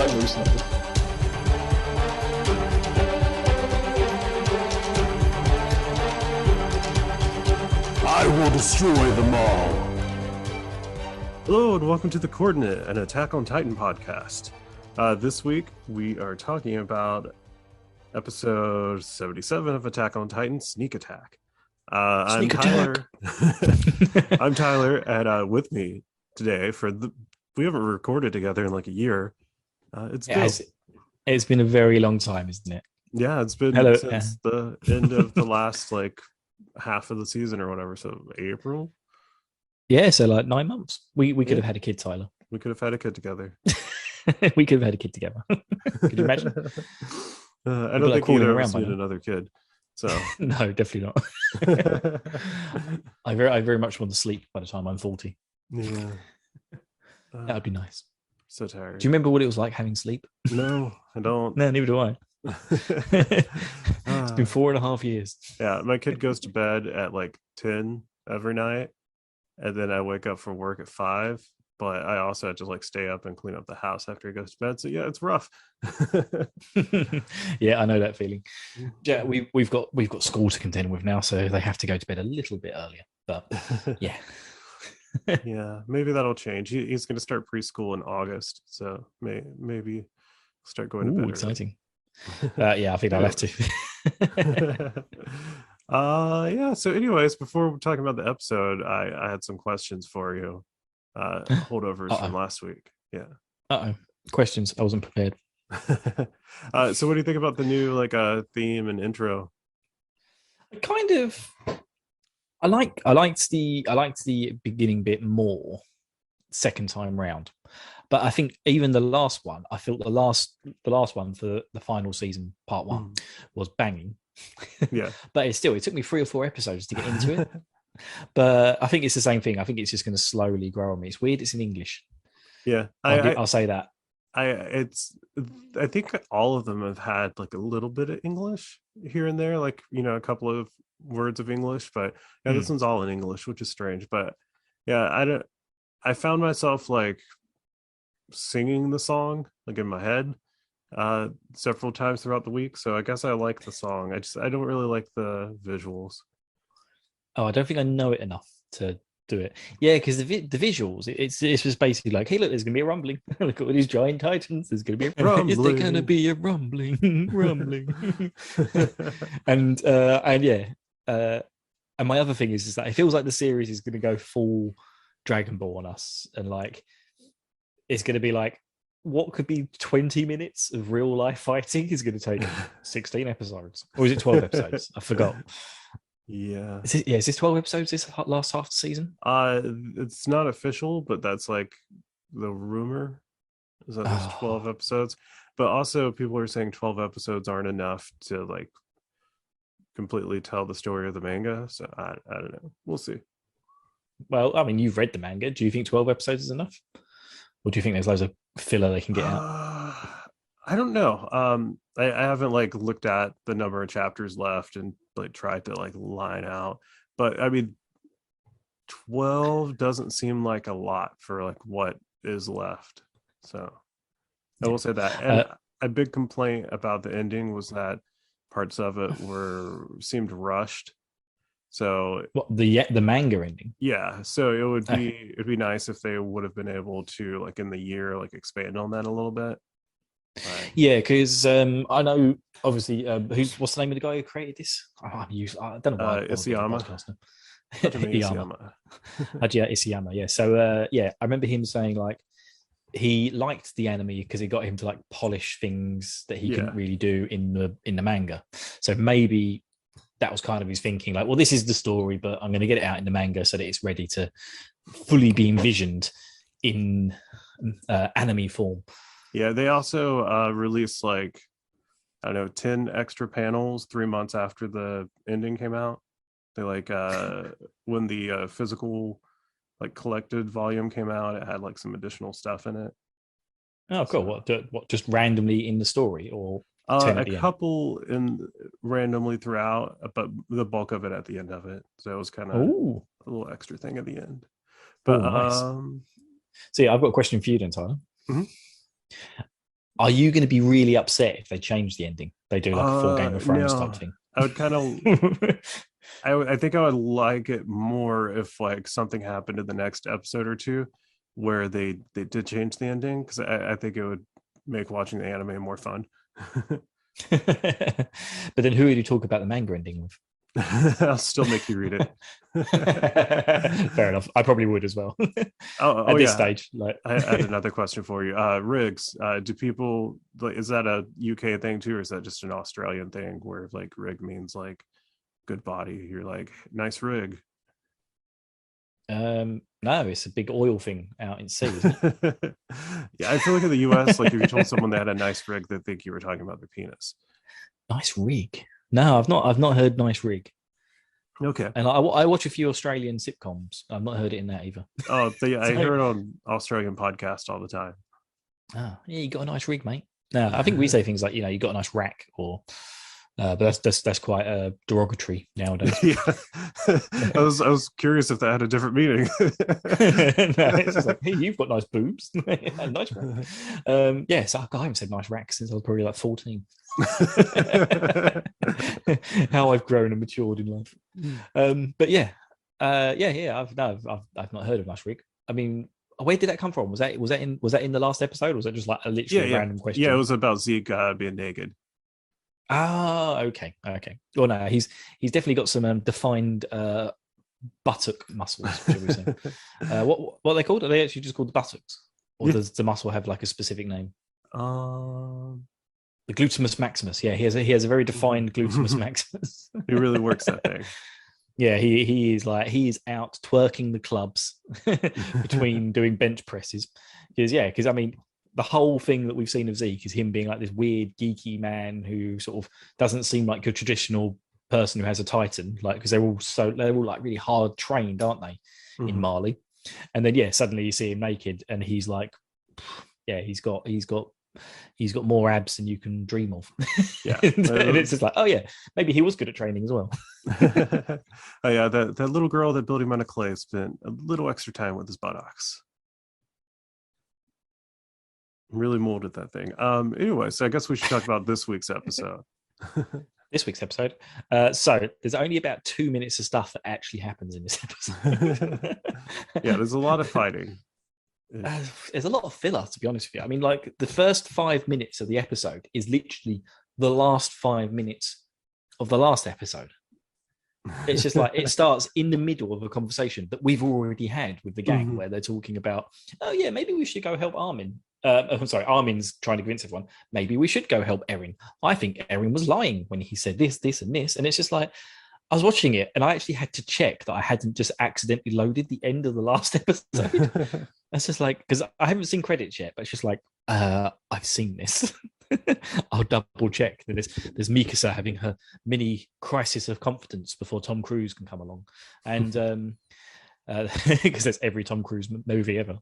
quite recently. I will destroy them all. Hello and welcome to The Coordinate, an Attack on Titan podcast. This week we are talking about episode 77 of Attack on Titan, Sneak Attack. I'm Tyler. I'm Tyler, and with me today we haven't recorded together in like a year. It's been a very long time, isn't it? Yeah, it's been since the end of the last like half of the season or whatever. So April. Yeah, so like 9 months. We could have had a kid, Tyler. We could have had a kid together. We could have had a kid together. Could you imagine? I don't think either of us need another kid. So no, definitely not. I very much want to sleep by the time I'm 40. Yeah. That would be nice. So tired. Do you remember what it was like having sleep? No, I don't. No, neither do I. It's been 4.5 years. Yeah, my kid goes to bed at like 10 every night, and then I wake up for work at 5. But I also have to like stay up and clean up the house after he goes to bed. So yeah, it's rough. Yeah, I know that feeling. Yeah, we've got school to contend with now, so they have to go to bed a little bit earlier. But yeah. Yeah, maybe that'll change. He's going to start preschool in August, so maybe start going to bed. Exciting. Yeah, I think I'll have to. Yeah. So, anyways, before we're talking about the episode, I had some questions for you. Holdovers from last week. Yeah. Questions. I wasn't prepared. So, what do you think about the new like theme and intro? Kind of. I liked the beginning bit more second time round, but I think even the last one, I felt the last one for the final season, part 1, was banging. Yeah, but it took me 3 or 4 episodes to get into it. But I think it's the same thing. I think it's just going to slowly grow on me. It's weird. It's in English. Yeah, I'll say that. I think all of them have had like a little bit of English here and there, like a couple of words of English, but yeah, this one's all in English, which is strange. But yeah, I found myself like singing the song like in my head several times throughout the week. So I guess I like the song. I don't really like the visuals. Oh, I don't think I know it enough to do it. Yeah, because the visuals, it's just basically like, hey, look, there's gonna be a rumbling. Look at all these giant titans. There's gonna be a rumbling. Is there gonna be a rumbling? and and my other thing is that it feels like the series is gonna go full Dragon Ball on us, and like it's gonna be like what could be 20 minutes of real life fighting is gonna take 16 episodes, or is it 12 episodes? I forgot. Yeah. Is this 12 episodes this last half of the season? It's not official, but that's like the rumor is that there's 12 episodes. But also people are saying 12 episodes aren't enough to like completely tell the story of the manga. So I don't know. We'll see. Well, I mean, you've read the manga. Do you think 12 episodes is enough? Or do you think there's loads of filler they can get out? I don't know. I haven't like looked at the number of chapters left and like tried to like line out, but I mean 12 doesn't seem like a lot for like what is left. So I will say that. And a big complaint about the ending was that parts of it seemed rushed. So what, the manga ending? Yeah, so it'd be nice if they would have been able to like in the year like expand on that a little bit. Right. Yeah, because I know obviously what's the name of the guy who created this? I don't know why. Isayama. Isayama. Isayama. Yeah. So I remember him saying like he liked the anime because it got him to like polish things that he couldn't really do in the manga. So maybe that was kind of his thinking, like, well, this is the story, but I'm going to get it out in the manga so that it's ready to fully be envisioned in anime form. Yeah, they also released like, I don't know, 10 extra panels 3 months after the ending came out. They like when the physical like collected volume came out, it had like some additional stuff in it. Oh, cool. So, what just randomly in the story, or a couple randomly throughout, but the bulk of it at the end of it. So it was kind of a little extra thing at the end. But nice. So yeah, I've got a question for you then, Tyler. Mm-hmm. Are you going to be really upset if they change the ending? They do like a full Game of Thrones type thing. I would kind of. I think I would like it more if like something happened in the next episode or two where they did change the ending, because I think it would make watching the anime more fun. But then who would you talk about the manga ending with? I'll still make you read it. Fair enough. I probably would as well. At this stage. Like, I had another question for you. Rigs. Do people like? Is that a UK thing too, or is that just an Australian thing where like rig means like good body? You're like nice rig. No, it's a big oil thing out in sea. Isn't it? Yeah, I feel like in the US, like if you told someone they had a nice rig, they think you were talking about their penis. Nice rig. No, I've not heard nice rig. Okay. And I watch a few Australian sitcoms. I've not heard it in that either. Oh, I hear it on Australian podcasts all the time. Oh, yeah, you got a nice rig, mate. No, I think we say things like, you got a nice rack, or but that's quite derogatory nowadays. Yeah. I was curious if that had a different meaning. No, it's just like, hey, you've got nice boobs. Nice rack. So I haven't said nice rack since I was probably like 14. How I've grown and matured in life. But I've not heard of nice rig. I mean, where did that come from? Was that in the last episode, or was that just like a random question? Yeah, it was about Zeke being naked. Oh, okay. Well, no, he's definitely got some defined buttock muscles, shall we say? What are they called? Are they actually just called the buttocks, or does the muscle have like a specific name? The glutamus maximus. Yeah, he has a very defined glutamus maximus. He really works that thing. Yeah, he is out twerking the clubs between doing bench presses. Because I mean, the whole thing that we've seen of Zeke is him being like this weird geeky man who sort of doesn't seem like your traditional person who has a Titan, like, because they're all like really hard trained, aren't they, in Mali? And then suddenly you see him naked and he's like, he's got more abs than you can dream of. Yeah. And it's just like, maybe he was good at training as well. That little girl that built him out of clay spent a little extra time with his buttocks. Really molded that thing. Anyway, so I guess we should talk about this week's episode. This week's episode. So there's only about 2 minutes of stuff that actually happens in this episode. There's a lot of fighting. There's a lot of filler, to be honest with you. I mean, like, the first 5 minutes of the episode is literally the last 5 minutes of the last episode. It's just like it starts in the middle of a conversation that we've already had with the gang, where they're talking about, maybe we should go help Armin. Armin's trying to convince everyone, maybe we should go help Erin. I think Erin was lying when he said this, this, and this. And it's just like, I was watching it and I actually had to check that I hadn't just accidentally loaded the end of the last episode. It's just like, because I haven't seen credits yet, but it's just like, I've seen this. I'll double check. There's Mikasa having her mini crisis of confidence before Tom Cruise can come along. And because that's every Tom Cruise movie ever.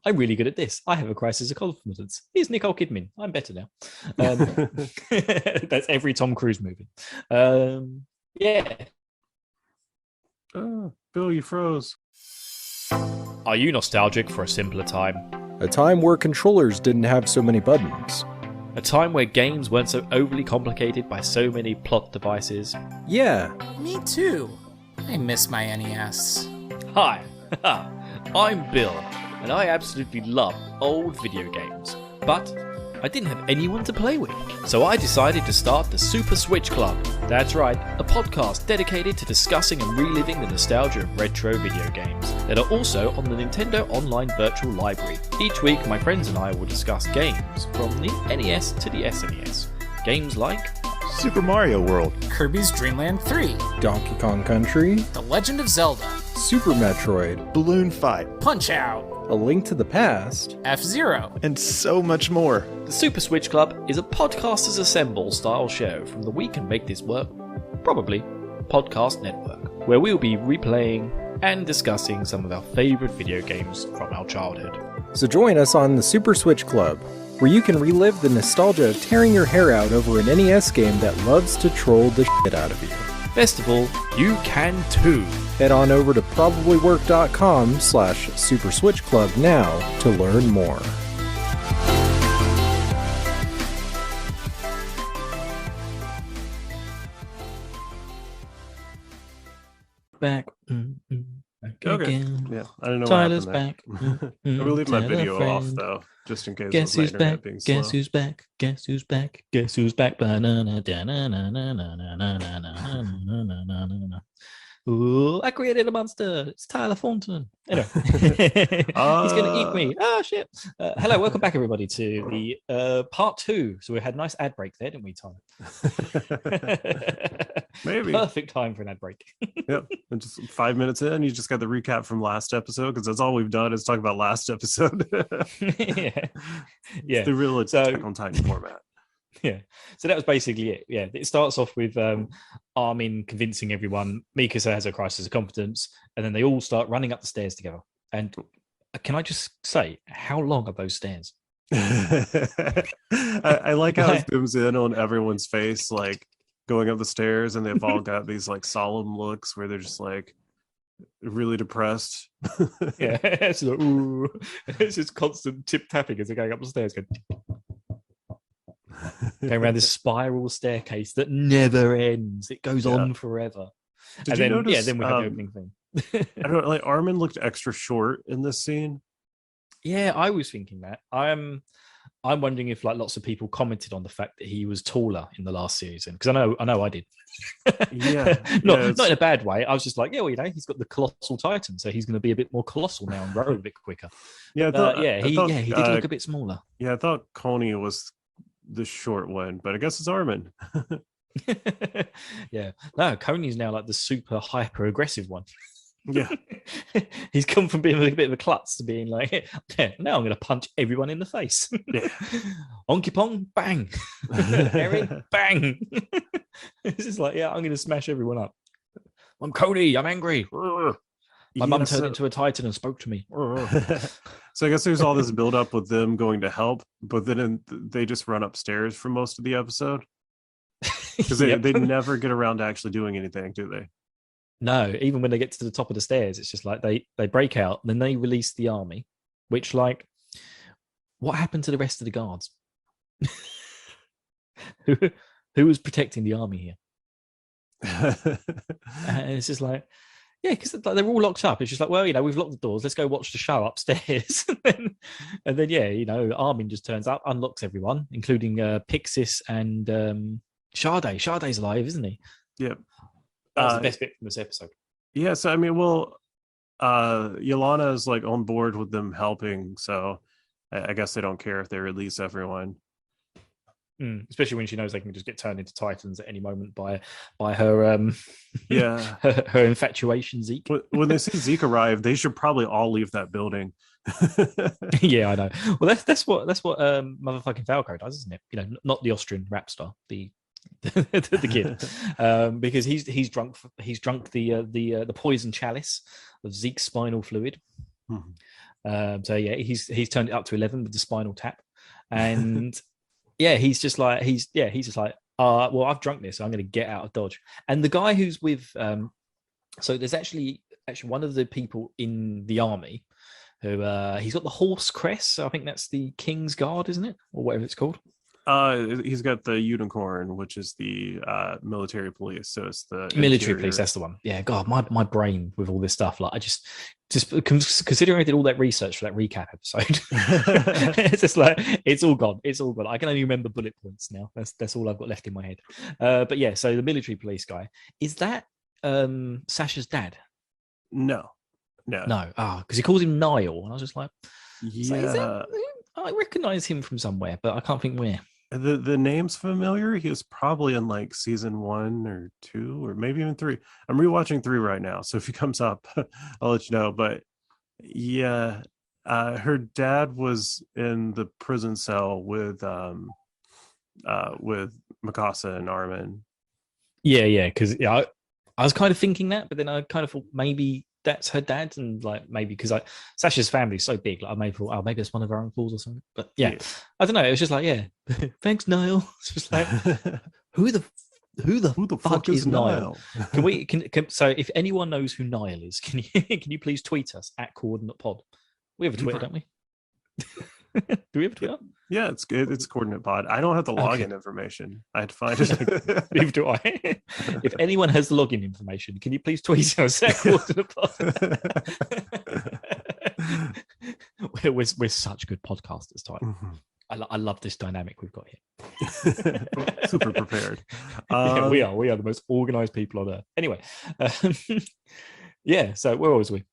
I'm really good at this. I have a crisis of confidence. Here's Nicole Kidman. I'm better now. That's every Tom Cruise movie. Bill, you froze. Are you nostalgic for a simpler time? A time where controllers didn't have so many buttons. A time where games weren't so overly complicated by so many plot devices. Yeah. Me too. I miss my NES. Hi, I'm Bill, and I absolutely love old video games. But I didn't have anyone to play with, so I decided to start the Super Switch Club. That's right, a podcast dedicated to discussing and reliving the nostalgia of retro video games that are also on the Nintendo Online Virtual Library. Each week, my friends and I will discuss games from the NES to the SNES. Games like Super Mario World, Kirby's Dream Land 3, Donkey Kong Country, The Legend of Zelda, Super Metroid, Balloon Fight, Punch-Out!, A Link to the Past, F-Zero, and so much more. The Super Switch Club is a Podcasters Assemble style show from the We Can Make This Work, probably, podcast network, where we'll be replaying and discussing some of our favourite video games from our childhood. So join us on the Super Switch Club, where you can relive the nostalgia of tearing your hair out over an NES game that loves to troll the shit out of you. Best of all, you can too. Head on over to probablywork.com/Super Switch Club now to learn more. back. Back Okay. again. Yeah, I don't know Tyler's what happened back. there. I'm gonna leave my Tell a video off friend. though, just in case Guess of my who's internet back? being slow. Guess who's back? Guess who's back? Guess who's back? Ooh, I created a monster. It's Tyler Thornton. Anyway, he's going to eat me. Oh, shit. Hello, welcome back, everybody, to the part 2. So we had a nice ad break there, didn't we, Tyler? Maybe. Perfect time for an ad break. Yep. And just 5 minutes in, you just got the recap from last episode, because that's all we've done is talk about last episode. Yeah. It's the real Attack on Titan format. Yeah, so that was basically it. Yeah, it starts off with Armin convincing everyone Mikasa has a crisis of confidence, and then they all start running up the stairs together. And can I just say, how long are those stairs? I like how it zooms in on everyone's face, like going up the stairs, and they've all got these like solemn looks where they're just like really depressed. Yeah, it's like, ooh. It's just constant tip tapping as they're going up the stairs, going around this spiral staircase that never ends. It goes on forever. Did you notice, then we have the opening thing. I don't know, like Armin looked extra short in this scene. Yeah, I was thinking that. I'm wondering if like lots of people commented on the fact that he was taller in the last season, because I know I did. Not in a bad way. I was just like, yeah, well, you know, he's got the colossal titan, so he's going to be a bit more colossal now and grow a bit quicker. Yeah, he did look a bit smaller. Yeah, I thought Coney was the short one, but I guess it's Armin. Yeah, no, Coney's now like the super hyper aggressive one. Yeah. He's come from being a bit of a klutz to being like, yeah, now I'm going to punch everyone in the face. Yeah. Onky Pong, bang. Aaron, bang. It's just like, yeah, I'm going to smash everyone up. I'm Cody, I'm angry. My mum turned into a titan and spoke to me. So I guess there's all this build up with them going to help, but then they just run upstairs for most of the episode. Because they never get around to actually doing anything, do they? No, even when they get to the top of the stairs, it's just like they break out, and then they release the army, which, like, what happened to the rest of the guards? Who was protecting the army here? And it's just like, yeah, because they're all locked up. It's just like, well, you know, we've locked the doors. Let's go watch the show upstairs. and then, yeah, you know, Armin just turns up, unlocks everyone, including Pixis and Sade. Sade's alive, isn't he? Yep. That was the best bit from this episode. Yeah, so I mean, well, Yelena is like on board with them helping, so I guess they don't care if they release everyone. Especially when she knows they can just get turned into titans at any moment by her her infatuation Zeke. When they see Zeke arrive, they should probably all leave that building. Yeah, I know. Well, that's what motherfucking Falco does, isn't it? You know, not the Austrian rap star, the kid, because he's drunk the poison chalice of Zeke's spinal fluid. So yeah, he's turned it up to 11 with the spinal tap, and yeah, he's just like well, I've drunk this, so I'm going to get out of Dodge. And the guy who's with so there's actually one of the people in the army who he's got the horse crest, so I think that's the King's Guard, isn't it, or whatever it's called. He's got the unicorn, which is the military police. So it's the military police. That's the one. Yeah. God, my brain with all this stuff. Like, I just considering I did all that research for that recap episode, it's just like it's all gone. It's all gone. I can only remember bullet points now. That's all I've got left in my head. But yeah. So the military police guy, is that Sasha's dad? No. Because he calls him Niall, and I was just like, yeah. I recognize him from somewhere, but I can't think where. The name's familiar. He was probably in like season 1 or 2 or maybe even 3. I'm rewatching 3 right now, so if he comes up, I'll let you know. But yeah, her dad was in the prison cell with Mikasa and Armin. Yeah, because I was kind of thinking that, but then I kind of thought maybe that's her dad, and like maybe because Sasha's family is so big, like I may thought, maybe it's one of her uncles or something. But yeah, I don't know. It was just like, yeah, thanks, Niall. It's just like, who the fuck is Niall? So if anyone knows who Niall is, can you please tweet us at coordinate pod? We have a Twitter, don't we? Do we have Twitter? Yeah, it's good. It's Coordinate Pod. I don't have the login information. I had to find it. Neither do I. If anyone has the login information, can you please tweet us at Coordinate Pod? We're such good podcasters, Tyler. Mm-hmm. I love this dynamic we've got here. Super prepared. Yeah, we are the most organized people on earth. Anyway, yeah. So where was we?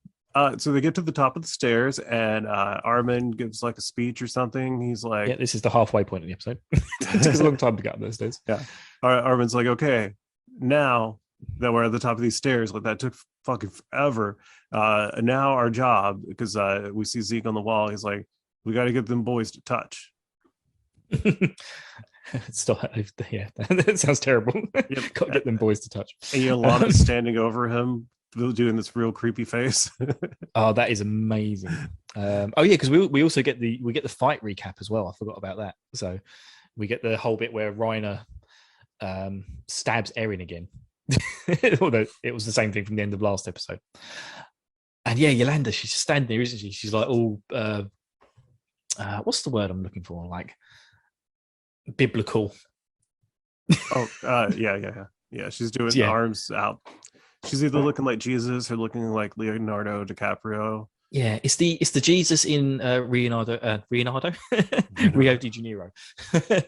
So they get to the top of the stairs, and Armin gives like a speech or something. He's like, Yeah, this is the halfway point of the episode. It took us a long time to get up those stairs. Yeah. Armin's like, okay, now that we're at the top of these stairs, like that took fucking forever. Now our job, because we see Zeke on the wall, he's like, we got to get them boys to touch. Stop. Yeah, that sounds terrible. Yep. Got to get them boys to touch. And Yolana's standing over him, doing this real creepy face. Oh, that is amazing. Oh yeah, because we also get the fight recap as well. I forgot about that. So we get the whole bit where Reiner stabs Erin again. Although it was the same thing from the end of last episode. And yeah, Yolanda, she's just standing there, isn't she? She's like all what's the word I'm looking for? Like biblical. Yeah. She's doing the arms out. She's either looking like Jesus or looking like Leonardo DiCaprio. Yeah, it's the Jesus in Rio de Janeiro.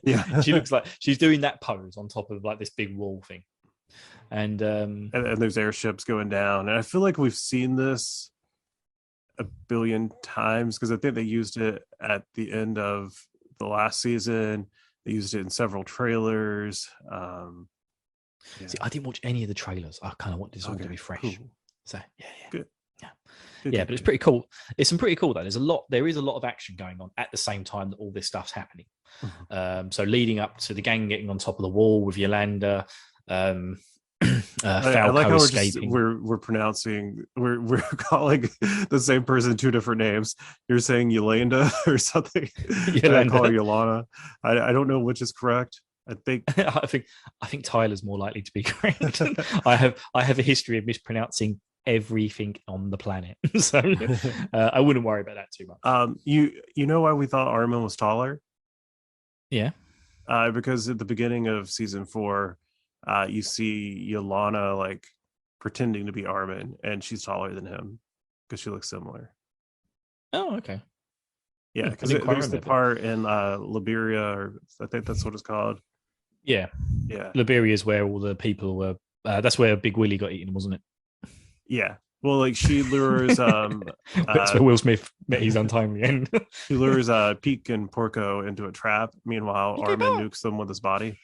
Yeah, she looks like she's doing that pose on top of like this big wall thing, and there's airships going down, and I feel like we've seen this a billion times because I think they used it at the end of the last season. They used it in several trailers. Yeah. See, I didn't watch any of the trailers. I kind of want this all to be fresh. Cool. So yeah. Good. Yeah, but it's pretty cool. It's some pretty cool though. There is a lot of action going on at the same time that all this stuff's happening. Mm-hmm. So leading up to the gang getting on top of the wall with Yolanda, Falco I like how escaping. We're calling the same person two different names. You're saying Yolanda or something. And I call her Yolana. I don't know which is correct. I think Tyler's more likely to be correct. I have a history of mispronouncing everything on the planet, so I wouldn't worry about that too much. You know why we thought Armin was taller? Yeah, because at the beginning of season 4, you see Yolana like pretending to be Armin, and she's taller than him because she looks similar. Oh, okay. Yeah, because there's the part in Liberia, or I think that's what it's called. Yeah. Liberia is where all the people were. That's where Big Willie got eaten, wasn't it? Yeah. Well, like she lures. That's where Will Smith met his untimely end. He lures Peek and Porco into a trap. Meanwhile, Armin nukes them with his body.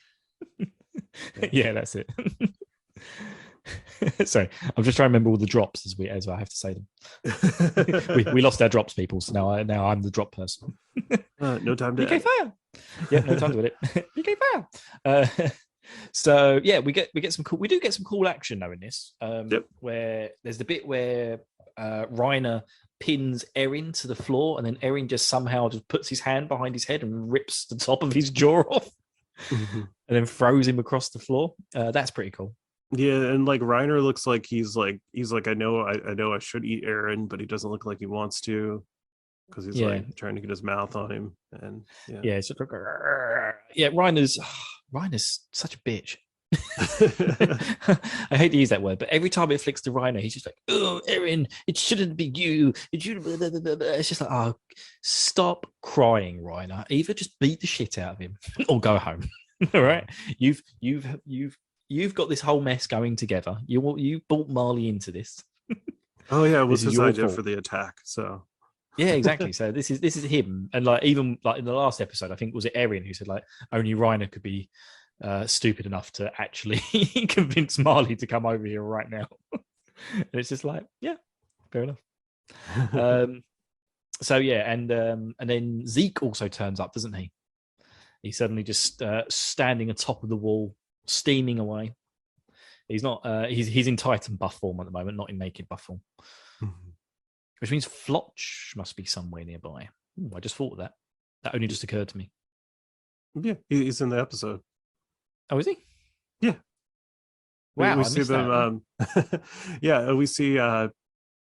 Yeah, that's it. Sorry, I'm just trying to remember all the drops as I have to say them. we lost our drops, people. So now I'm the drop person. No time to BK fire. Yeah, no time to edit. BK fire. So yeah, we get some cool action though in this. Where there's the bit where Reiner pins Erin to the floor, and then Erin just somehow just puts his hand behind his head and rips the top of his jaw off, and then throws him across the floor. That's pretty cool. Yeah, and like Reiner looks like he's like I know I should eat Erin, but he doesn't look like he wants to because he's like trying to get his mouth on him. And it's like, Reiner's such a bitch. I hate to use that word, but every time it flicks to Reiner, he's just like, "Oh, Erin, it shouldn't be you. It should." It's just like, "Oh, stop crying, Reiner. Either just beat the shit out of him or go home." All right, You've got this whole mess going together. You brought Marley into this. Oh yeah, it was his idea for the attack. So yeah, exactly. So this is him, and like even like in the last episode, I think was it Erin who said like only Reiner could be stupid enough to actually convince Marley to come over here right now. And it's just like, yeah, fair enough. So yeah, and then Zeke also turns up, doesn't he? He's suddenly just standing atop of the wall, steaming away. He's not. He's in Titan buff form at the moment, not in naked buff form. Which means Flotch must be somewhere nearby. Ooh, I just thought of that. That only just occurred to me. Yeah, he's in the episode. Oh, is he? Yeah. Wow, we see them. Yeah, we see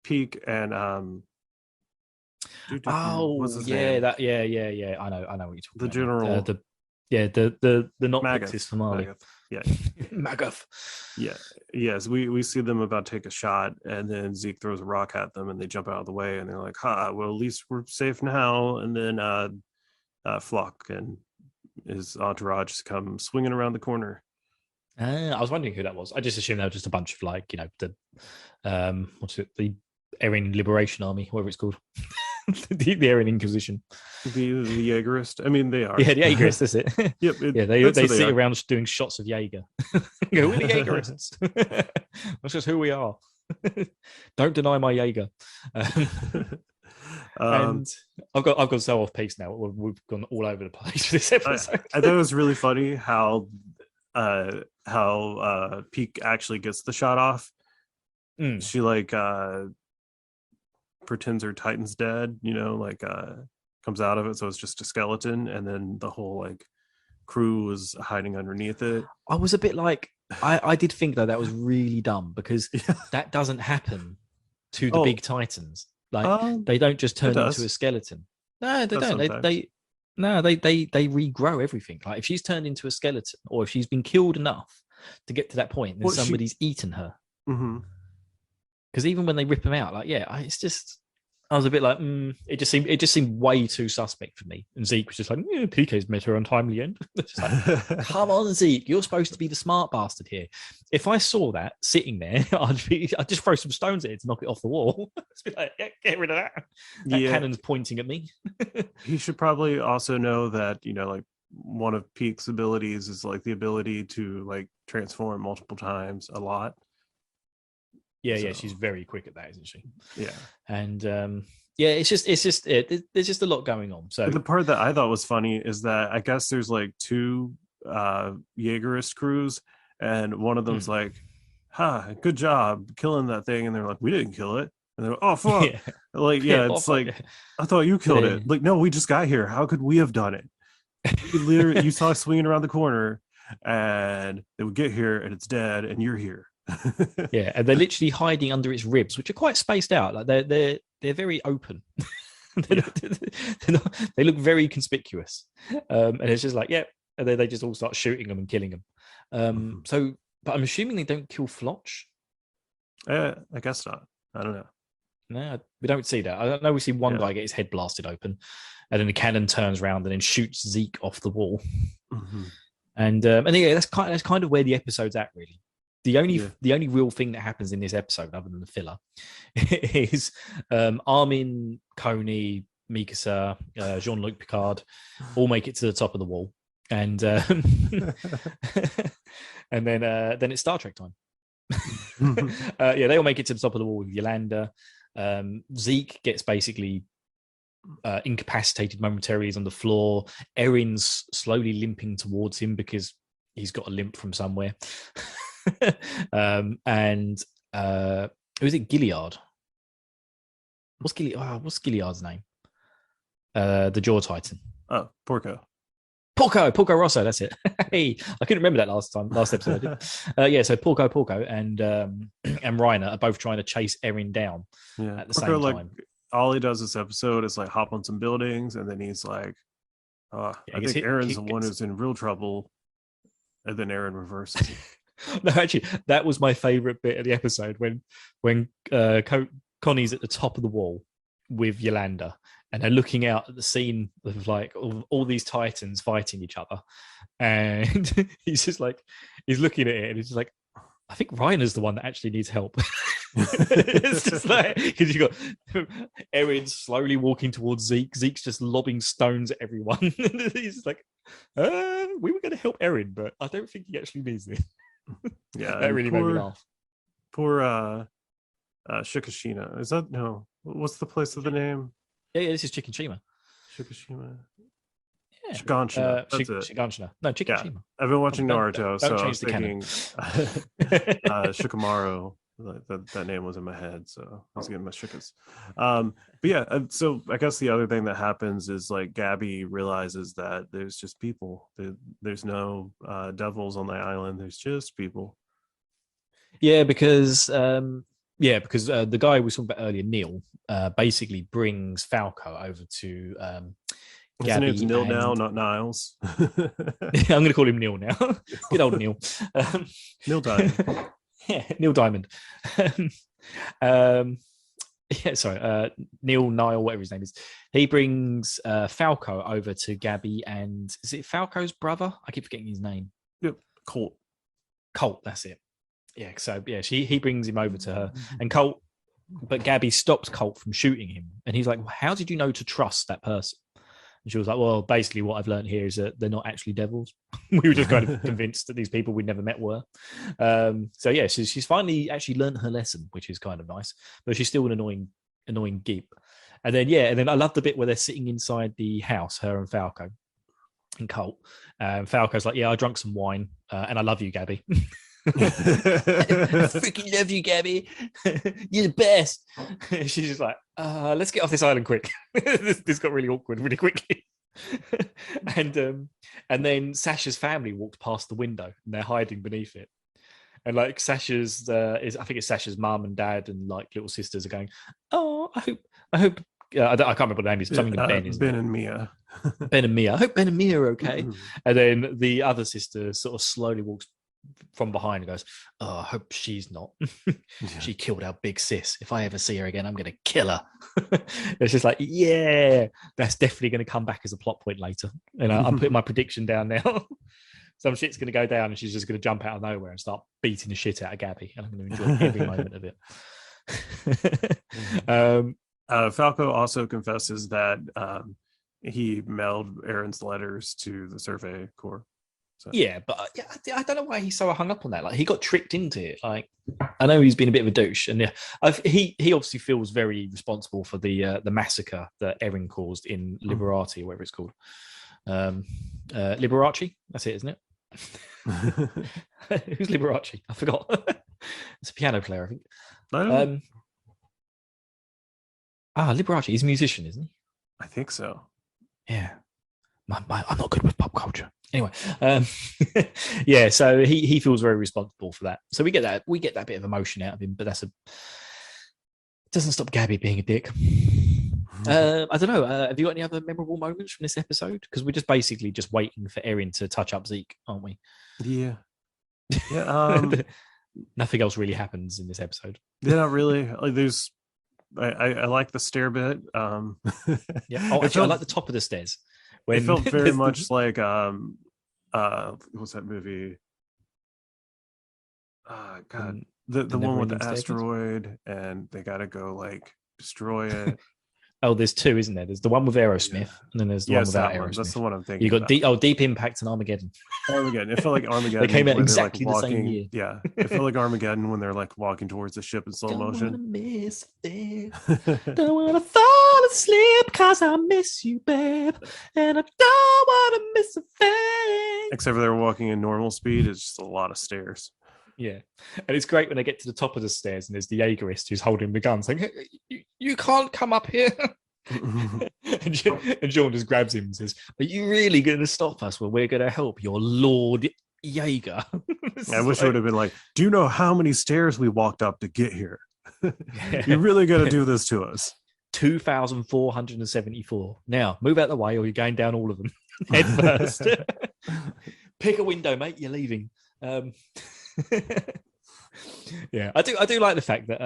Peek and Oh, What's his yeah, name? yeah. I know what you're talking The about. general. The not Magath. Pixis Somali. Magath. Yeah. Magath. Yeah. Yes. We see them about to take a shot, and then Zeke throws a rock at them, and they jump out of the way, and they're like, "Ha! Well, at least we're safe now." And then Flock and his entourage just come swinging around the corner. I was wondering who that was. I just assumed they were just a bunch of like, the what's it, the Aryan Liberation Army, whatever it's called. the Aryan Inquisition. The Jaegerist. I mean, they are. Yeah, the Jaegerists, that's it. Yep. They sit around doing shots of Jaeger. Go, we're the Jaegerists. That's just who we are. Don't deny my Jaeger. And I've got so off piece now. We've gone all over the place for this episode. I thought it was really funny how Peak actually gets the shot off. She like pretends her Titan's dead, comes out of it, so it's just a skeleton, and then the whole like crew was hiding underneath it. I was a bit like, I did think though that was really dumb, because that doesn't happen to the big Titans. Like they don't just turn into a skeleton. No, they don't. They regrow everything. Like if she's turned into a skeleton, or if she's been killed enough to get to that point, then somebody's eaten her. Because even when they rip them out, it's just, I was a bit like, it just seemed way too suspect for me. And Zeke was just like, PK's met her untimely end. Just like, come on, Zeke, you're supposed to be the smart bastard here. If I saw that sitting there, I'd just throw some stones at it to knock it off the wall. Just be like, get rid of that. That cannon's pointing at me. He should probably also know that, one of Peak's abilities is like the ability to like transform multiple times a lot. Yeah, she's very quick at that, isn't she? Yeah. And there's just a lot going on. So the part that I thought was funny is that I guess there's like two Jaegerist crews, and one of them's like, good job killing that thing, and they're like, we didn't kill it, and they're like, oh fuck. It's like, I thought you killed it. Like, no, we just got here, how could we have done it? You saw it swinging around the corner, and they would get here and it's dead, and you're here. Yeah, and they're literally hiding under its ribs, which are quite spaced out. Like they're very open. They look very conspicuous, and it's just like, and then they just all start shooting them and killing them. But I'm assuming they don't kill Floch. I guess not. I don't know. No, we don't see that. I know we see one guy get his head blasted open, and then the cannon turns around and then shoots Zeke off the wall. And that's kind of where the episode's at, really. The only real thing that happens in this episode, other than the filler, is Armin, Coney, Mikasa, Jean-Luc Picard all make it to the top of the wall, and and then it's Star Trek time. They all make it to the top of the wall with Yolanda. Zeke gets basically incapacitated momentarily. He's on the floor. Erin's slowly limping towards him because he's got a limp from somewhere. And who's it? Gilead. What's Gilead's name? The Jaw Titan. Oh, Porco Rosso. That's it. Hey, I couldn't remember that last episode. So Porco and Reiner are both trying to chase Erin down at the same time. All he does this episode is like hop on some buildings, and then he's like, I think Erin's the one who's in real trouble, and then Erin reverses it. No, actually, that was my favorite bit of the episode when Connie's at the top of the wall with Yolanda, and they're looking out at the scene of like all these Titans fighting each other, and he's looking at it, and he's just like, I think Reiner's the one that actually needs help. It's just like, because you got Erin slowly walking towards Zeke. Zeke's just lobbing stones at everyone. He's just like, we were going to help Erin, but I don't think he actually needs this. Yeah, that really made me laugh. Poor Shikishima. Is that no? What's the place of the name? Yeah, this is Chikanshima. Shikishima. Yeah. Shiganshina. That's it. Shiganshina. No, Chikanshima. Yeah. I've been watching Naruto, so I was thinking Shikamaru. That name was in my head, so I was getting my shikas. But yeah, so I guess the other thing that happens is like Gabi realizes that there's just people. There's no devils on the island. There's just people. Yeah, because Yeah, because the guy we were talking about earlier, Neil, basically brings Falco over to His name's Gabi Nil and now, not Niles. I'm going to call him Neil now. Good old Neil. Neil Diamond. Yeah, Neil Diamond. Yeah, sorry, Neil Nile, whatever his name is. He brings Falco over to Gabi and is it Falco's brother? I keep forgetting his name. Yep, Colt. Colt, that's it. Yeah, so yeah, he brings him over to her, and Colt, but Gabi stops Colt from shooting him, and he's like, well, "How did you know to trust that person?" And she was like, "Well, basically, what I've learned here is that they're not actually devils. We were just kind of convinced that these people we'd never met were." So yeah, she's finally actually learned her lesson, which is kind of nice, but she's still an annoying geep. And then I love the bit where they're sitting inside the house, her and Falco and Colt. Falco's like, "Yeah, I drank some wine, and I love you, Gabi." I freaking love you, Gabi. You're the best. She's just like, let's get off this island quick. This got really awkward really quickly. And then Sasha's family walked past the window and they're hiding beneath it. And like Sasha's I think it's Sasha's mum and dad and like little sisters are going, "Oh, I hope I can't remember what the name is. Something with Ben, Ben and Mia. Ben and Mia. I hope Ben and Mia are okay." And then the other sister sort of slowly walks from behind and goes, "Oh, I hope she's not. She killed our big sis. If I ever see her again, I'm going to kill her." It's just like, yeah, that's definitely going to come back as a plot point later. And I'm putting my prediction down now. Some shit's going to go down and she's just going to jump out of nowhere and start beating the shit out of Gabi. And I'm going to enjoy every moment of it. Falco also confesses that he mailed Aaron's letters to the Survey Corps. So. Yeah, but I don't know why he's so hung up on that. Like, he got tricked into it. Like, I know he's been a bit of a douche, and he obviously feels very responsible for the massacre that Erin caused in Liberati, or whatever it's called. Liberace, that's it, isn't it? Who's Liberace? I forgot. It's a piano player, I think. Liberace. He's a musician, isn't he? I think so. Yeah. I'm not good with pop culture. Anyway, yeah, so he feels very responsible for that. So we get that bit of emotion out of him, but it doesn't stop Gabi being a dick. I don't know. Have you got any other memorable moments from this episode? Because we're just basically just waiting for Erin to touch up Zeke, aren't we? Yeah. Yeah. Nothing else really happens in this episode. Yeah, not really. Like, there's, I like the stair bit. Yeah. Oh, actually, I like the top of the stairs. It felt very much like what was that movie? God, the one with the asteroid, and they gotta go like destroy it. Oh, there's two, isn't there? There's the one with Aerosmith, and then there's the one without Aerosmith. That's the one I'm thinking. You got Deep Impact and Armageddon. Armageddon. It felt like Armageddon. They came out exactly the same year. Yeah, it felt like Armageddon when they're like walking towards the ship in slow motion. Don't wanna miss it. Don't wanna fall asleep 'cause I miss you, babe, and I don't wanna miss a thing. Except for they're walking in normal speed. It's just a lot of stairs. Yeah, and it's great when they get to the top of the stairs and there's the Jaegerist who's holding the gun saying, "Hey, you can't come up here." And John just grabs him and says, "Are you really going to stop us when we're going to help your Lord Jaeger?" I wish it would have been like, "Do you know how many stairs we walked up to get here? You're really going to do this to us?" 2,474. Now, move out the way or you're going down all of them head first. Pick a window, mate, you're leaving. Yeah, I do like the fact that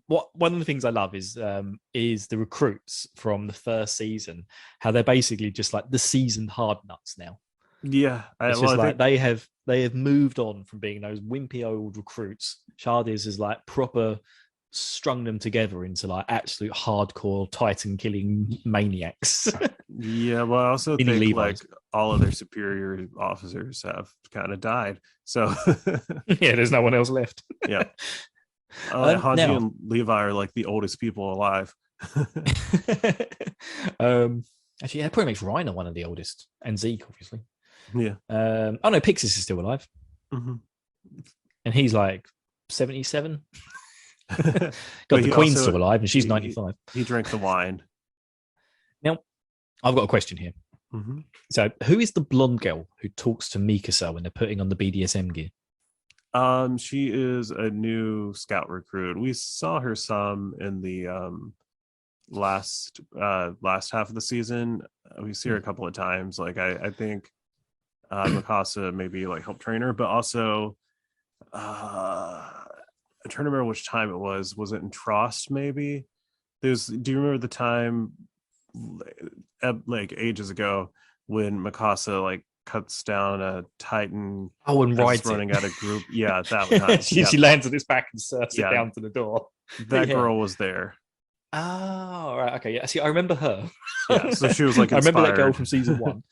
one of the things I love is the recruits from the first season, how they're basically just like the seasoned hard nuts now. Yeah, it's just like they have moved on from being those wimpy old recruits. Shardis is like proper strung them together into like absolute hardcore Titan killing maniacs. Yeah, well, I also think like all of their superior officers have kind of died. So yeah, there's no one else left. Yeah. Hanji and Levi are like the oldest people alive. Actually, yeah, that probably makes Reiner one of the oldest, and Zeke, obviously. Yeah. Oh no, Pixis is still alive. Mm-hmm. And he's like 77. God, the Queen's still alive, and she's 95. He drank the wine. Now, I've got a question here. Mm-hmm. So, who is the blonde girl who talks to Mikasa when they're putting on the BDSM gear? She is a new scout recruit. We saw her some in the last half of the season. We see her a couple of times. Like I think Mikasa maybe like helped train her, but also I'm trying to remember which time it was. Was it in Trost maybe? Do you remember the time like ages ago when Mikasa like cuts down a Titan and rides running it. out of group? Yeah, that was she lands on its back and surfs it down to the door. That girl was there. Oh, right. Okay. Yeah. See, I remember her. Yeah. So she was like, I remember that girl from season 1.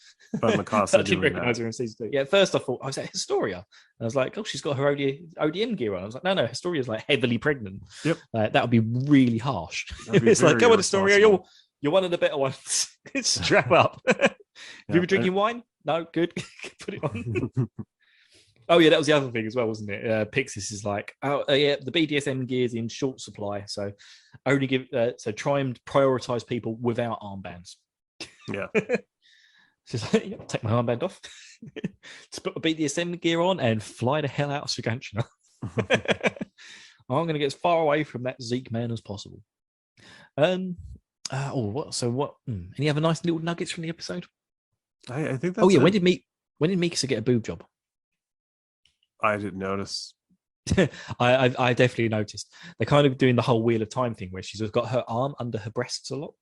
But Mikasa I didn't recognize her in season 2. Yeah. At first, I thought I was at Historia. And I was like, oh, she's got her ODM gear on. I was like, no, Historia's like heavily pregnant. Yep. That would be really harsh. It's like, go on, Historia. You're one of the better ones. Strap up. Have you been drinking wine? No, good. Put it on. Oh yeah, that was the other thing as well, wasn't it? Pixis is like, yeah, the BDSM gear is in short supply, so only try and prioritize people without armbands. Yeah. She's like, yeah, take my armband off, just put my BDSM gear on, and fly the hell out of Suganchina. I'm going to get as far away from that Zeke man as possible. Any other nice little nuggets from the episode? I think that's when did Mikasa get a boob job? I didn't notice. I definitely noticed. They're kind of doing the whole Wheel of Time thing where she's got her arm under her breasts a lot.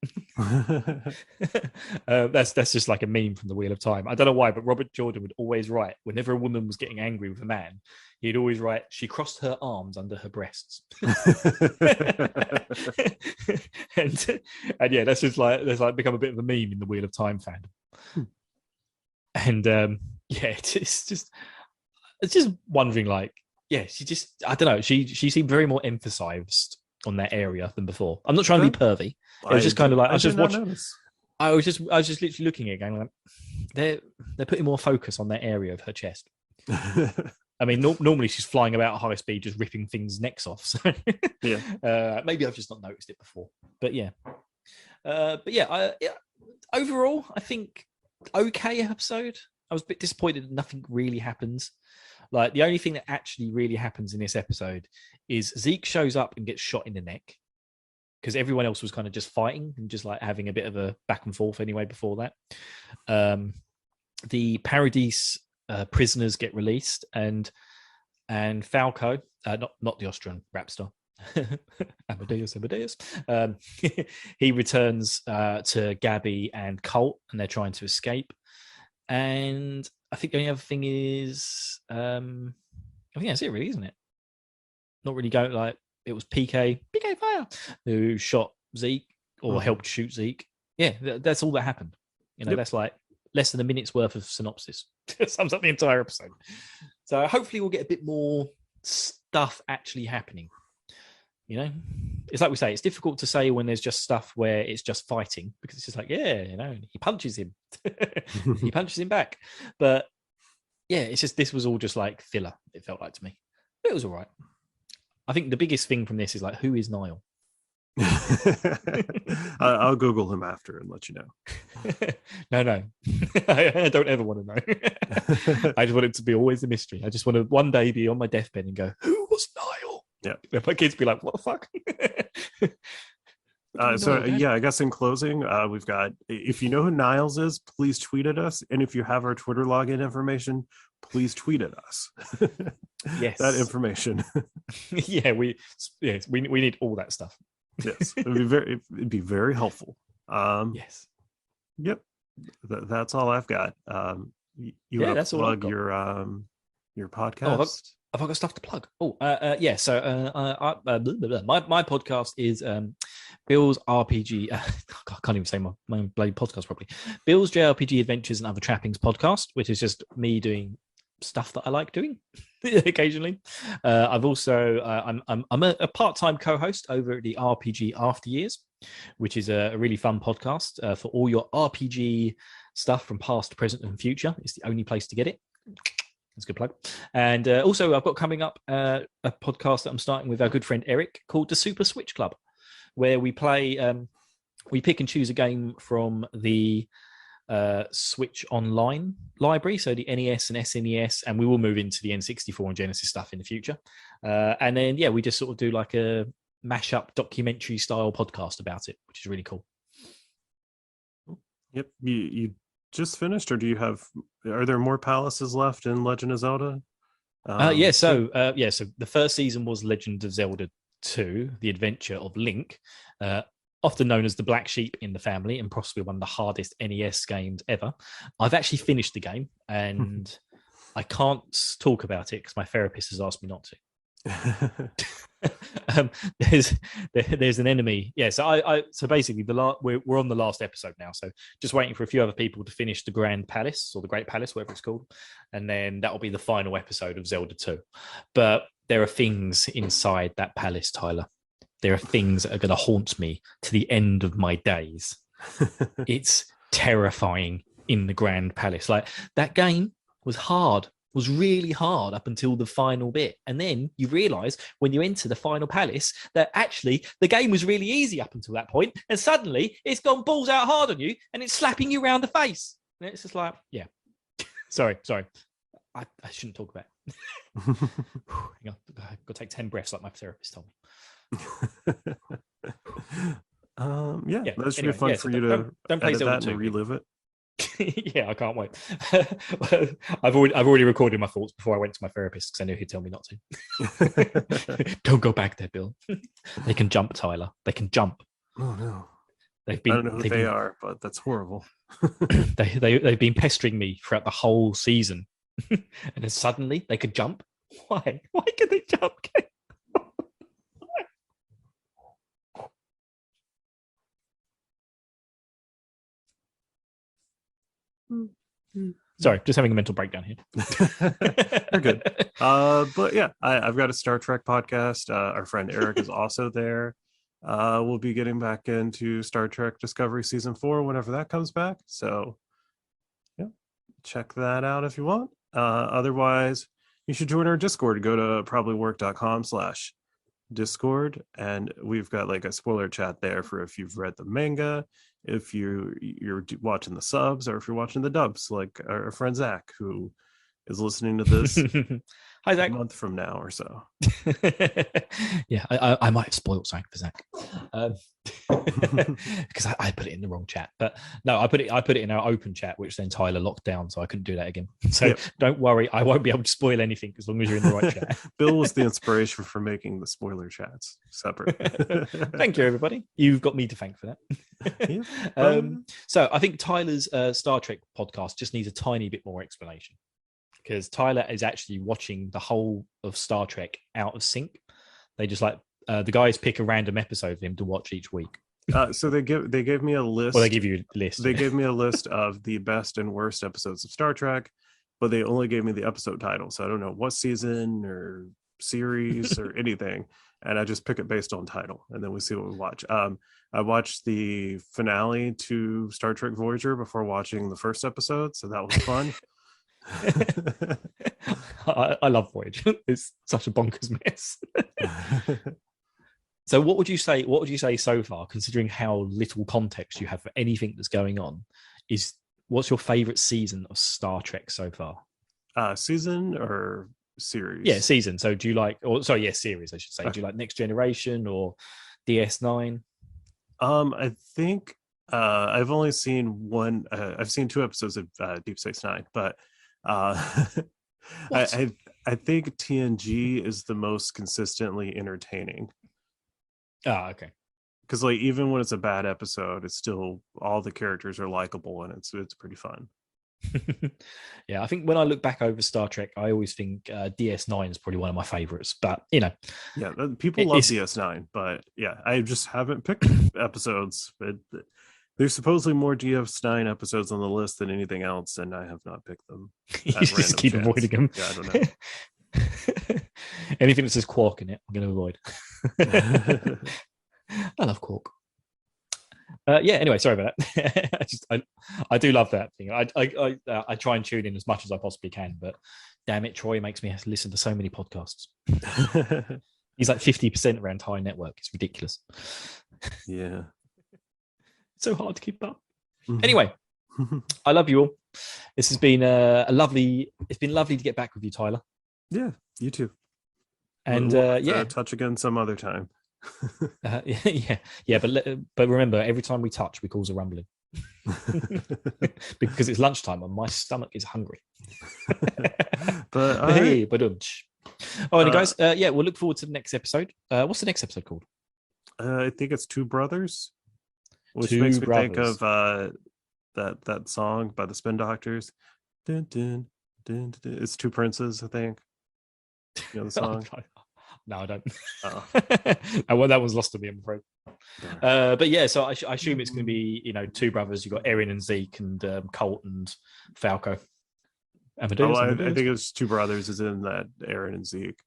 That's just like a meme from the Wheel of Time. I don't know why, but Robert Jordan would always write, whenever a woman was getting angry with a man, he'd always write, she crossed her arms under her breasts. and yeah, that's become a bit of a meme in the Wheel of Time fandom. And yeah, it's just wondering, like, yeah, I don't know, she seemed very more emphasized on that area than before. I'm not trying to be pervy. It was just kind of like I was just watching. I was just literally looking at it, going like, they're putting more focus on that area of her chest. I mean, normally she's flying about at high speed, just ripping things necks off. So yeah, maybe I've just not noticed it before. But yeah, overall, I think okay episode. I was a bit disappointed that nothing really happens. Like, the only thing that actually really happens in this episode is Zeke shows up and gets shot in the neck, because everyone else was kind of just fighting and just like having a bit of a back and forth anyway before that. The Paradise prisoners get released, and Falco, not the Austrian rap star, Amadeus, he returns to Gabi and Colt, and they're trying to escape. And I think the only other thing is, I think that's it, really, isn't it? Not really go like it was PK Fire who shot Zeke or helped shoot Zeke. Yeah, that's all that happened. You know, that's like less than a minute's worth of synopsis. Sums up the entire episode. So hopefully we'll get a bit more stuff actually happening. You know, it's like we say, it's difficult to say when there's just stuff where it's just fighting, because it's just like, yeah, you know, he punches him. He punches him back. But yeah, it's just, this was all just like filler, it felt like to me. But it was all right. I think the biggest thing from this is like, who is Niall? I'll Google him after and let you know. No. I don't ever want to know. I just want it to be always a mystery. I just want to one day be on my deathbed and go, who was Niall? Yeah. My kids be like, what the fuck? I guess in closing, we've got, if you know who Niles is, please tweet at us. And if you have our Twitter login information, please tweet at us. Yes. That information. Yeah, we need all that stuff. Yes. It'd be very helpful. Yes. Yep. That's all I've got. You want to plug your podcast? Have I got stuff to plug? Yeah. So my podcast is Bill's RPG. I can't even say my bloody podcast properly. Bill's JRPG Adventures and Other Trappings podcast, which is just me doing stuff that I like doing occasionally. I've also I'm a part-time co-host over at the RPG After Years, which is a really fun podcast for all your RPG stuff from past, present, and future. It's the only place to get it. That's a good plug. And also, I've got coming up a podcast that I'm starting with our good friend Eric called the Super Switch Club, where we play, we pick and choose a game from the Switch Online library, so the NES and SNES, and we will move into the N64 and Genesis stuff in the future. And then, yeah, we just sort of do like a mashup documentary style podcast about it, which is really cool. Yep. You just finished, or are there more palaces left in Legend of Zelda? So the first season was Legend of Zelda 2, The Adventure of Link, often known as the black sheep in the family and possibly one of the hardest NES games ever. I've actually finished the game and I can't talk about it because my therapist has asked me not to. There's an enemy. Yeah, so basically we're on the last episode now, so just waiting for a few other people to finish the Grand Palace or the Great Palace, whatever it's called, and then that will be the final episode of Zelda 2. But there are things inside that palace, Tyler. There are things that are going to haunt me to the end of my days. It's terrifying in the Grand Palace. Like, that game was really hard up until the final bit. And then you realize when you enter the final palace that actually the game was really easy up until that point. And suddenly it's gone balls out hard on you and it's slapping you around the face. And it's just like, yeah. Sorry. I shouldn't talk about it. Hang on. I've got to take 10 breaths like my therapist told me. That should be fun for you to don't play edit Zelda that 2, and relive it. Yeah, I can't wait. I've already recorded my thoughts before I went to my therapist because I knew he'd tell me not to. Don't go back there, Bill. They can jump, Tyler. They can jump. Oh no. I don't know who they are, but that's horrible. They've been pestering me throughout the whole season, and then suddenly they could jump. Why? Why can they jump? Sorry, just having a mental breakdown here. You're good. But yeah, I've got a Star Trek podcast. Our friend Eric is also there. We'll be getting back into Star Trek Discovery Season 4 whenever that comes back. So yeah, check that out if you want. Otherwise, you should join our Discord. Go to probablywork.com/Discord, and we've got like a spoiler chat there for if you've read the manga, if you're watching the subs, or if you're watching the dubs, like our friend Zach, who is listening to this Hi, Zach. a month from now or so. Yeah, I might have spoiled something for Zach because I put it in the wrong chat. But no, I put it in our open chat, which then Tyler locked down, so I couldn't do that again. So Don't worry, I won't be able to spoil anything as long as you're in the right chat. Bill was the inspiration for making the spoiler chats separate. Thank you, everybody. You've got me to thank for that. So I think Tyler's Star Trek podcast just needs a tiny bit more explanation, because Tyler is actually watching the whole of Star Trek out of sync. They just like the guys pick a random episode of him to watch each week. So they gave me a list. Well, they give you a list. They gave me a list of the best and worst episodes of Star Trek, but they only gave me the episode title. So I don't know what season or series or anything. And I just pick it based on title, and then we see what we watch. I watched the finale to Star Trek Voyager before watching the first episode, so that was fun. I love Voyager. It's such a bonkers mess. So what would you say so far, considering how little context you have for anything that's going on, what's your favorite season of Star Trek so far? Season or series? Yeah, season. So do you like, series, I should say. Okay. Do you like Next Generation or DS9? I think I've only seen one. I've seen 2 episodes of Deep Space Nine, but I think TNG is the most consistently entertaining. Oh, okay. Because like even when it's a bad episode, it's still all the characters are likable and it's pretty fun. Yeah, I think when I look back over Star Trek, I always think DS9 is probably one of my favorites. But yeah, people love DS9, but yeah, I just haven't picked episodes. But there's supposedly more DS9 episodes on the list than anything else, and I have not picked them. You just keep avoiding them. Yeah, I don't know. Anything that says Quark in it, I'm going to avoid. I love Quark. Anyway, sorry about that. I do love that thing. I try and tune in as much as I possibly can, but damn it, Troy makes me have to listen to so many podcasts. He's like 50% of our entire network. It's ridiculous. Yeah. It's so hard to keep up. Mm-hmm. Anyway, I love you all. This has been it's been lovely to get back with you, Tyler. Yeah, you too. And we'll touch again some other time. But remember, every time we touch, we cause a rumbling. Because it's lunchtime and my stomach is hungry. But hey, all right, guys. We'll look forward to the next episode. What's the next episode called? I think it's Two Brothers, which Two makes me Brothers. think of that song by the Spin Doctors. Dun, dun, dun, dun, dun. It's Two Princes, I think. You know the song? No, I don't. Oh. Well, that one's lost to me, I'm afraid. But yeah, so I assume it's going to be, two brothers. You've got Eren and Zeke and Colt and Falco. I think it's Two Brothers as in that Eren and Zeke.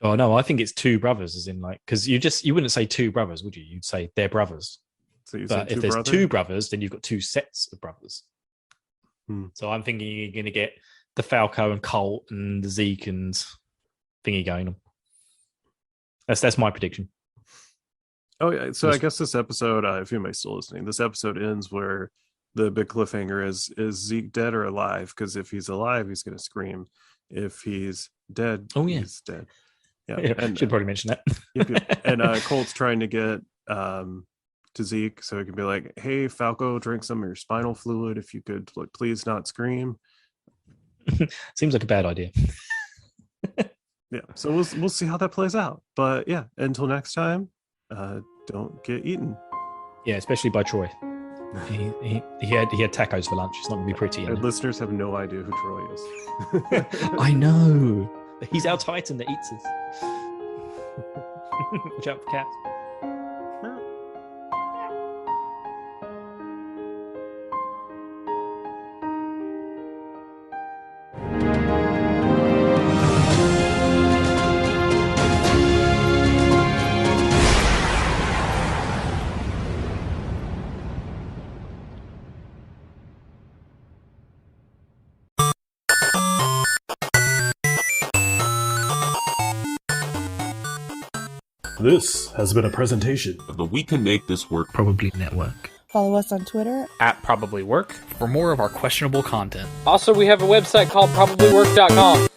Oh no, I think it's two brothers as in because you wouldn't say two brothers, would you? You'd say they're brothers. So but if there's two brothers, then you've got two sets of brothers. So I'm thinking you're going to get the Falco and Colt and the Zeke and thingy going on. That's my prediction. Oh yeah, so I guess this episode, if you may still listening, this episode ends where the big cliffhanger is Zeke dead or alive? Because if he's alive, he's going to scream. If he's dead, he's dead. Yeah, and should probably mention that. Yep. And Colt's trying to get to Zeke so he can be like, "Hey, Falco, drink some of your spinal fluid. If you could, please not scream." Seems like a bad idea. Yeah, so we'll see how that plays out. But yeah, until next time, don't get eaten. Yeah, especially by Troy. He had tacos for lunch. It's not going to be pretty. And listeners have no idea who Troy is. I know. He's our Titan that eats us. Watch out for cats. This has been a presentation of the We Can Make This Work Probably Network. Follow us on Twitter @ProbablyWork for more of our questionable content. Also, we have a website called probablywork.com.